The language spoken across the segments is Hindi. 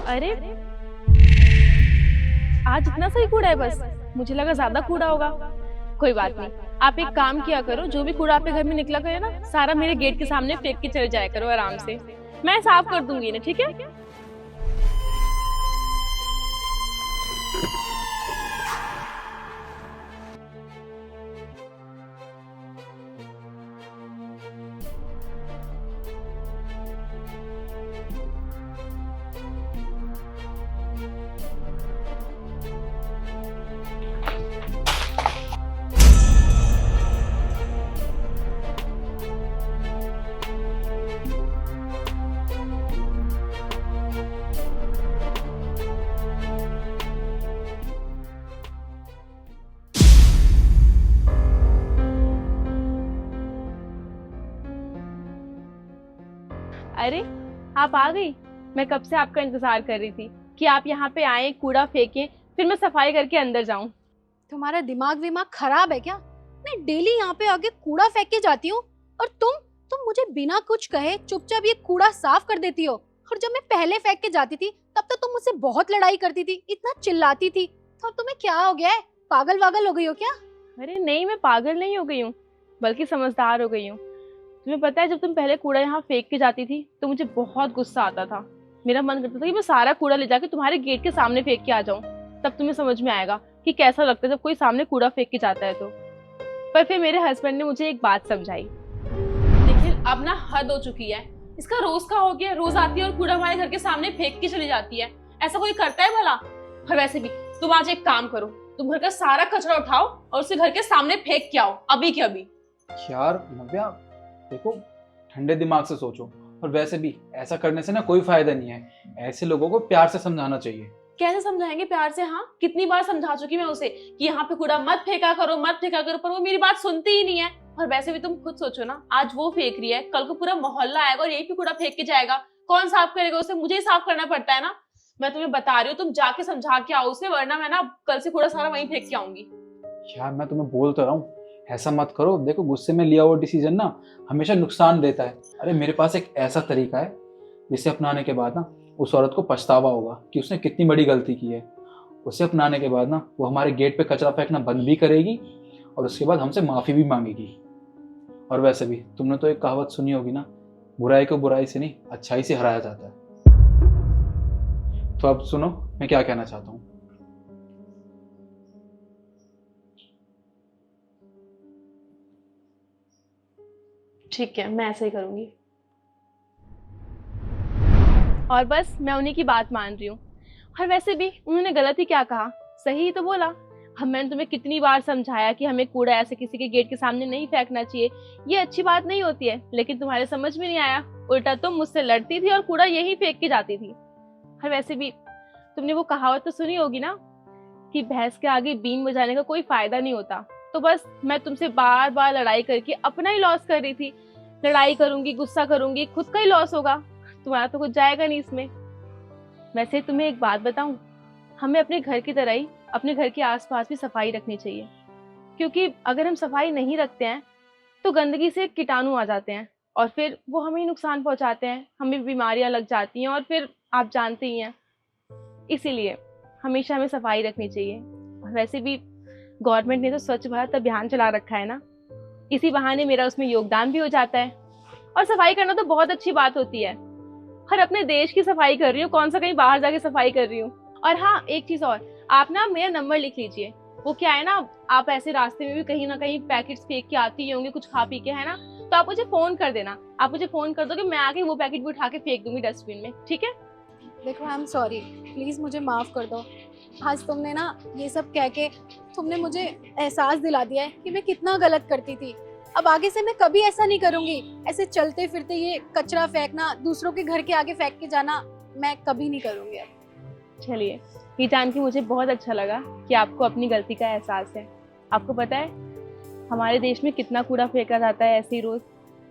अरे आज इतना सही कूड़ा है बस। मुझे लगा ज्यादा कूड़ा होगा। कोई बात नहीं, आप एक काम किया करो, जो भी कूड़ा आपके घर में निकला करे ना, सारा मेरे गेट के सामने फेंक के चले जाया करो आराम से। मैं साफ कर दूंगी ना, ठीक है? अरे आप आ गई। मैं कब से आपका इंतजार कर रही थी कि आप यहाँ पे आए, कूड़ा फेंके, फिर मैं सफाई करके अंदर जाऊं। तुम्हारा दिमाग विमाग खराब है क्या? मैं डेली यहाँ पे आके कूड़ा फेंक के जाती हूँ और तुम मुझे बिना कुछ कहे चुपचाप ये कूड़ा साफ कर देती हो। और जब मैं पहले फेंक के जाती थी तब तो तुम मुझसे बहुत लड़ाई करती थी, इतना चिल्लाती थी। तो अब तुम्हें क्या हो गया है? पागल वागल हो गई हो क्या? अरे नहीं, मैं पागल नहीं हो गई हूँ, बल्कि समझदार हो गई हूँ। तुम्हें पता है, जब तुम पहले कूड़ा यहाँ फेंक के जाती थी तो मुझे बहुत गुस्सा आता था। मेरा मन करता था कि मैं सारा कूड़ा ले जाके तुम्हारे गेट के सामने फेंक के आ जाऊं। तब तुम्हें समझ में आएगा कि कैसा लगता है जब कोई सामने कूड़ा फेंक के जाता है तो। पर फिर मेरे हस्बैंड ने मुझे एक बात समझाई। लेकिन अब ना हद हो चुकी है, इसका रोज का हो गया। रोज आती है और कूड़ा हमारे घर के सामने फेंक के चली जाती है। ऐसा कोई करता है भला? और वैसे भी तुम आज एक काम करो, तुम घर का सारा कचरा उठाओ और उसे घर के सामने फेंक के आओ, अभी के अभी। यार नव्या, देखो, ठंडे दिमाग से सोचो। और वैसे भी ऐसा करने से ना कोई फायदा नहीं है। ऐसे लोगों को प्यार से समझाना चाहिए। कैसे समझाएंगे प्यार से? हाँ, कितनी बार समझा चुकी मैं उसे कि यहाँ पे कूड़ा मत फेंका करो, मत फेंका करो, पर वो मेरी बात सुनती ही नहीं है। और वैसे भी तुम खुद सोचो ना, आज वो फेंक रही है, कल को पूरा मोहल्ला आएगा और यही पे कूड़ा फेंक के जाएगा। कौन साफ करेगा उसे? मुझे ही साफ करना पड़ता है ना। मैं तुम्हें बता रही हूँ, तुम जाके समझा के आओ उसे, वरना मैं ना कल से कूड़ा सारा वहीं फेंक के आऊंगी। यार मैं तुम्हें बोल तो रहा हूँ, ऐसा मत करो। देखो, गुस्से में लिया हुआ डिसीजन ना हमेशा नुकसान देता है। अरे मेरे पास एक ऐसा तरीका है जिसे अपनाने के बाद ना उस औरत को पछतावा होगा कि उसने कितनी बड़ी गलती की है। उसे अपनाने के बाद ना वो हमारे गेट पे कचरा फेंकना बंद भी करेगी और उसके बाद हमसे माफ़ी भी मांगेगी। और वैसे भी तुमने तो एक कहावत सुनी होगी ना, बुराई को बुराई से नहीं अच्छाई से हराया जाता है। तो अब सुनो मैं क्या कहना चाहता हूँ। ठीक है, मैं ऐसा ही करूंगी। और बस मैं उन्हीं की बात मान रही हूँ। और वैसे भी उन्होंने गलत ही क्या कहा, सही ही तो बोला। हम मैंने तुम्हें कितनी बार समझाया कि हमें कूड़ा ऐसे किसी के गेट के सामने नहीं फेंकना चाहिए, ये अच्छी बात नहीं होती है, लेकिन तुम्हारे समझ में नहीं आया। उल्टा तुम मुझसे लड़ती थी और कूड़ा यही फेंक के जाती थी। और वैसे भी तुमने वो कहावत तो सुनी होगी ना कि भैंस के आगे बीन बजाने का कोई फायदा नहीं होता। तो बस मैं तुमसे बार बार लड़ाई करके अपना ही लॉस कर रही थी। लड़ाई करूंगी, गुस्सा करूंगी, खुद का ही लॉस होगा, तुम्हारा तो कुछ जाएगा नहीं इसमें। वैसे तुम्हें एक बात बताऊं, हमें अपने घर की तरह ही अपने घर के आसपास भी सफाई रखनी चाहिए। क्योंकि अगर हम सफाई नहीं रखते हैं तो गंदगी से कीटाणु आ जाते हैं और फिर वो हमें नुकसान पहुंचाते हैं, हमें बीमारियां लग जाती हैं और फिर आप जानते ही हैं। इसीलिए हमेशा हमें सफाई रखनी चाहिए। और वैसे भी गवर्नमेंट ने तो स्वच्छ भारत अभियान चला रखा है ना, इसी बहाने मेरा उसमें योगदान भी हो जाता है। और सफाई करना तो बहुत अच्छी बात होती है। और अपने देश की सफाई कर रही हूँ, कौन सा कहीं बाहर जाके सफाई कर रही हूँ। और हाँ, एक चीज और, आप ना मेरा नंबर लिख लीजिए। वो क्या है ना, आप ऐसे रास्ते में भी कहीं ना कहीं पैकेट्स फेंक के आती ही होंगे कुछ खा पी के, है ना, तो आप मुझे फोन कर देना। आप मुझे फोन कर दोगे, मैं आके वो पैकेट भी उठा के फेंक दूंगी डस्टबिन में, ठीक है? देखो, आई एम सॉरी, प्लीज मुझे माफ कर दो। आज तुमने ना ये सब कह के तुमने मुझे एहसास दिला दिया है कि मैं कितना गलत करती थी। अब आगे से मैं कभी ऐसा नहीं करूंगी। ऐसे चलते फिरते ये कचरा फेंकना, दूसरों के घर के आगे फेंक के जाना, मैं कभी नहीं करूंगी अब। चलिए, ये जान के मुझे बहुत अच्छा लगा कि आपको अपनी गलती का एहसास है। आपको पता है हमारे देश में कितना कूड़ा फेंका जाता है ऐसे ही रोज।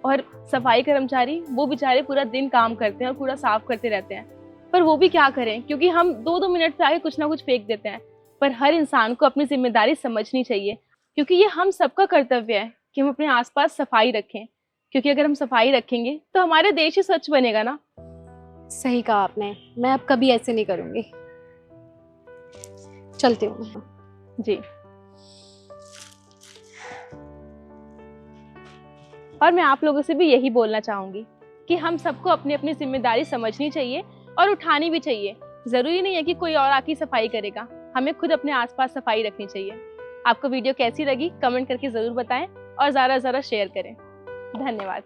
और सफाई कर्मचारी वो बेचारे पूरा दिन काम करते हैं और कूड़ा साफ करते रहते हैं, पर वो भी क्या करें, क्योंकि हम 2-2 मिनट पे आके कुछ ना कुछ फेंक देते हैं। पर हर इंसान को अपनी जिम्मेदारी समझनी चाहिए, क्योंकि ये हम सबका कर्तव्य है कि हम अपने आसपास सफाई रखें। क्योंकि अगर हम सफाई रखेंगे तो हमारे देश ही स्वच्छ बनेगा ना। सही कहा आपने, मैं अब कभी ऐसे नहीं करूंगी। चलती हूँ मैं। जी। और मैं आप लोगों से भी यही बोलना चाहूंगी कि हम सबको अपनी अपनी जिम्मेदारी समझनी चाहिए और उठानी भी चाहिए। जरूरी नहीं है कि कोई और आके सफाई करेगा, हमें खुद अपने आसपास सफाई रखनी चाहिए। आपको वीडियो कैसी लगी कमेंट करके जरूर बताएं और ज़्यादा से ज़्यादा शेयर करें। धन्यवाद।